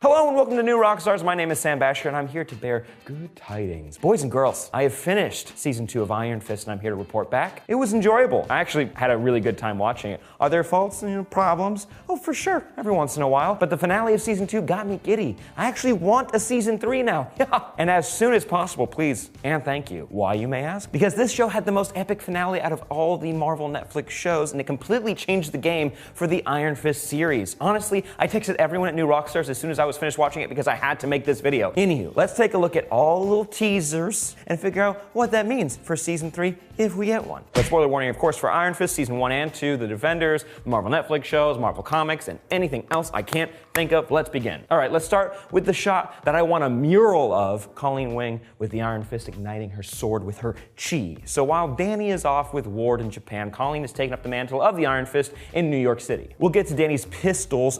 Hello and welcome to New Rockstars. My name is Sam Basher and I'm here to bear good tidings. Boys and girls, I have finished season 2 of Iron Fist and I'm here to report back. It was enjoyable. I actually had a really good time watching it. Are there faults and problems? Oh, for sure, every once in a while. But the finale of season 2 got me giddy. I actually want a season 3 now. And as soon as possible, please and thank you. Why, you may ask? Because this show had the most epic finale out of all the Marvel Netflix shows and it completely changed the game for the Iron Fist series. Honestly, I texted everyone at New Rockstars as soon as I was finished watching it because I had to make this video. Anywho, let's take a look at all the little teasers and figure out what that means for season 3 if we get one. But spoiler warning, of course, for Iron Fist season 1 and 2, The Defenders, Marvel Netflix shows, Marvel Comics, and anything else I can't think of. Let's begin. All right, let's start with the shot that I want a mural of Colleen Wing with the Iron Fist igniting her sword with her chi. So while Danny is off with Ward in Japan, Colleen is taking up the mantle of the Iron Fist in New York City. We'll get to Danny's pistols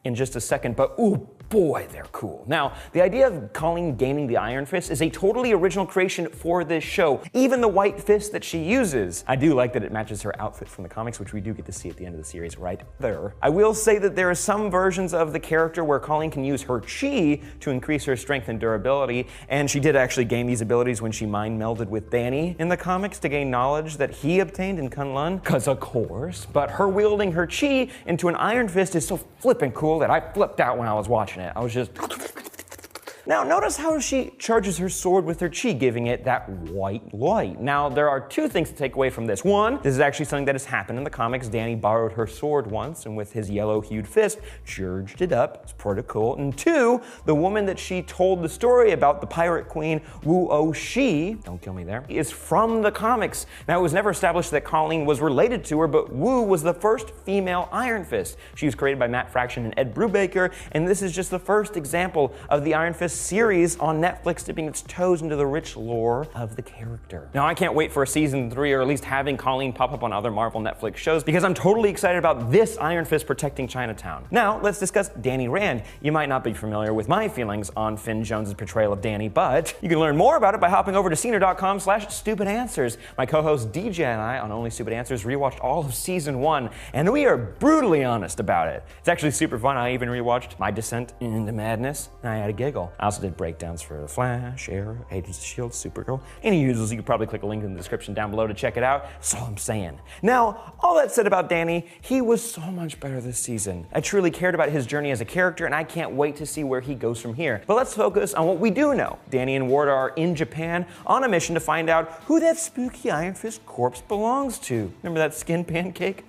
in just a second, but ooh, boy, they're cool. Now, the idea of Colleen gaining the Iron Fist is a totally original creation for this show. Even the white fist that she uses. I do like that it matches her outfit from the comics, which we do get to see at the end of the series right there. I will say that there are some versions of the character where Colleen can use her chi to increase her strength and durability, and she did actually gain these abilities when she mind melded with Danny in the comics to gain knowledge that he obtained in Kunlun, cause of course, but her wielding her chi into an Iron Fist is so flippin' cool that I flipped out when I was watching it. I was just... Now, notice how she charges her sword with her chi, giving it that white light. Now, there are two things to take away from this. One, this is actually something that has happened in the comics. Danny borrowed her sword once, and with his yellow-hued fist, charged it up. It's pretty cool. And two, the woman that she told the story about, the pirate queen, Wu-Oh-Shi, don't kill me there, is from the comics. Now, it was never established that Colleen was related to her, but Wu was the first female Iron Fist. She was created by Matt Fraction and Ed Brubaker, and this is just the first example of the Iron Fist series on Netflix dipping its toes into the rich lore of the character. Now, I can't wait for season 3, or at least having Colleen pop up on other Marvel Netflix shows, because I'm totally excited about this Iron Fist protecting Chinatown. Now, let's discuss Danny Rand. You might not be familiar with my feelings on Finn Jones' portrayal of Danny, but you can learn more about it by hopping over to scener.com/stupidanswers. My co-host DJ and I on Only Stupid Answers rewatched all of season 1, and we are brutally honest about it. It's actually super fun. I even rewatched My Descent into Madness, and I had a giggle. I also did breakdowns for The Flash, Arrow, Agents of S.H.I.E.L.D., Supergirl. Any users, you could probably click a link in the description down below to check it out. That's all I'm saying. Now, all that said about Danny, he was so much better this season. I truly cared about his journey as a character, and I can't wait to see where he goes from here. But let's focus on what we do know. Danny and Ward are in Japan on a mission to find out who that spooky Iron Fist corpse belongs to. Remember that skin pancake?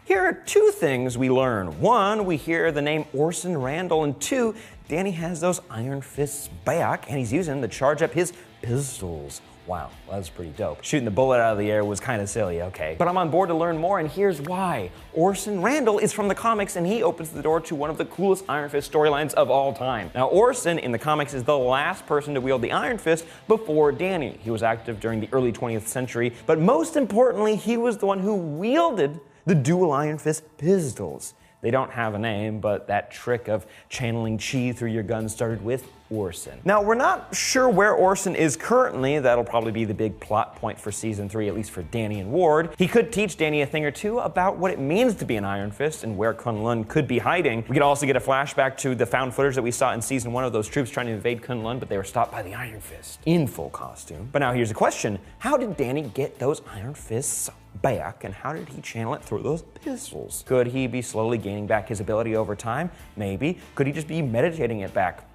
Here are two things we learn. One, we hear the name Orson Randall, and two, Danny has those Iron Fists back, and he's using them to charge up his pistols. Wow, that was pretty dope. Shooting the bullet out of the air was kind of silly, okay. But I'm on board to learn more, and here's why. Orson Randall is from the comics, and he opens the door to one of the coolest Iron Fist storylines of all time. Now, Orson in the comics is the last person to wield the Iron Fist before Danny. He was active during the early 20th century, but most importantly, he was the one who wielded the dual Iron Fist pistols. They don't have a name, but that trick of channeling chi through your gun started with Orson. Now, we're not sure where Orson is currently. That'll probably be the big plot point for season 3, at least for Danny and Ward. He could teach Danny a thing or two about what it means to be an Iron Fist and where Kunlun could be hiding. We could also get a flashback to the found footage that we saw in season 1 of those troops trying to invade Kunlun, but they were stopped by the Iron Fist in full costume. But now here's a question. How did Danny get those Iron Fists back, and how did he channel it through those pistols? Could he be slowly gaining back his ability over time? Maybe. Could he just be meditating it back?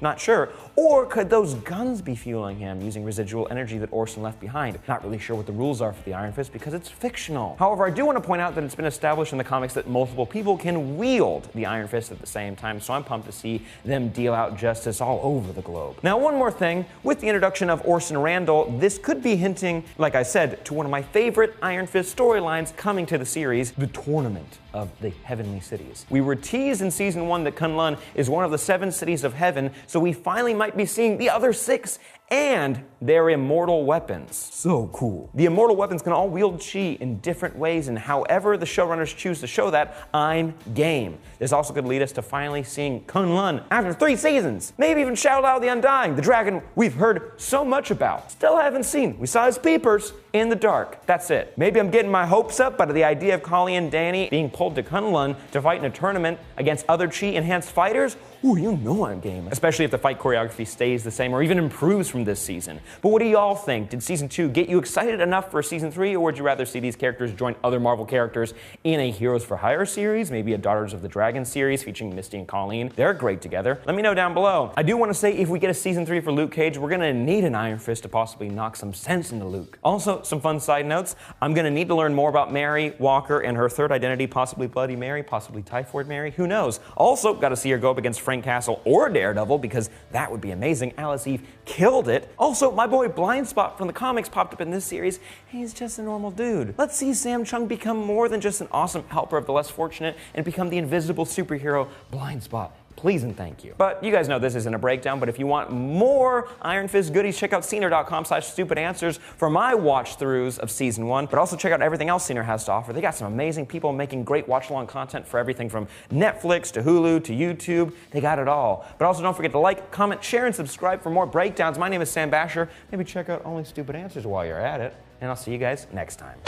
Not sure. Or could those guns be fueling him using residual energy that Orson left behind? Not really sure what the rules are for the Iron Fist because it's fictional. However, I do want to point out that it's been established in the comics that multiple people can wield the Iron Fist at the same time, so I'm pumped to see them deal out justice all over the globe. Now, one more thing. With the introduction of Orson Randall, this could be hinting, like I said, to one of my favorite Iron Fist storylines coming to the series, the Tournament of the Heavenly Cities. We were teased in season 1 that Kunlun is one of the 7 cities of heaven, so we finally might be seeing the other 6 and their immortal weapons. So cool. The immortal weapons can all wield chi in different ways, and however the showrunners choose to show that, I'm game. This also could lead us to finally seeing Kunlun after 3 seasons. Maybe even Shao Lao the Undying, the dragon we've heard so much about. Still haven't seen. We saw his peepers in the dark. That's it. Maybe I'm getting my hopes up, but the idea of Colleen and Danny being pulled to Kunlun to fight in a tournament against other chi-enhanced fighters, ooh, you know I'm game. Especially if the fight choreography stays the same or even improves from this season. But what do y'all think? Did season 2 get you excited enough for season 3, or would you rather see these characters join other Marvel characters in a Heroes for Hire series, maybe a Daughters of the Dragon series featuring Misty and Colleen? They're great together. Let me know down below. I do want to say, if we get a season 3 for Luke Cage, we're gonna need an Iron Fist to possibly knock some sense into Luke. Also, some fun side notes. I'm gonna need to learn more about Mary Walker and her third identity, possibly Bloody Mary, possibly Typhoid Mary, who knows? Also, gotta see her go up against Frank Castle or Daredevil, because that would be amazing. Alice Eve killed it. Also, my boy Blind Spot from the comics popped up in this series. He's just a normal dude. Let's see Sam Chung become more than just an awesome helper of the less fortunate and become the invisible superhero Blind Spot. Please and thank you. But you guys know this isn't a breakdown, but if you want more Iron Fist goodies, check out Scener.com/stupidanswers for my watch-throughs of season 1, but also check out everything else Scener has to offer. They got some amazing people making great watch-along content for everything from Netflix to Hulu to YouTube. They got it all. But also don't forget to like, comment, share, and subscribe for more breakdowns. My name is Sam Basher. Maybe check out Only Stupid Answers while you're at it, and I'll see you guys next time.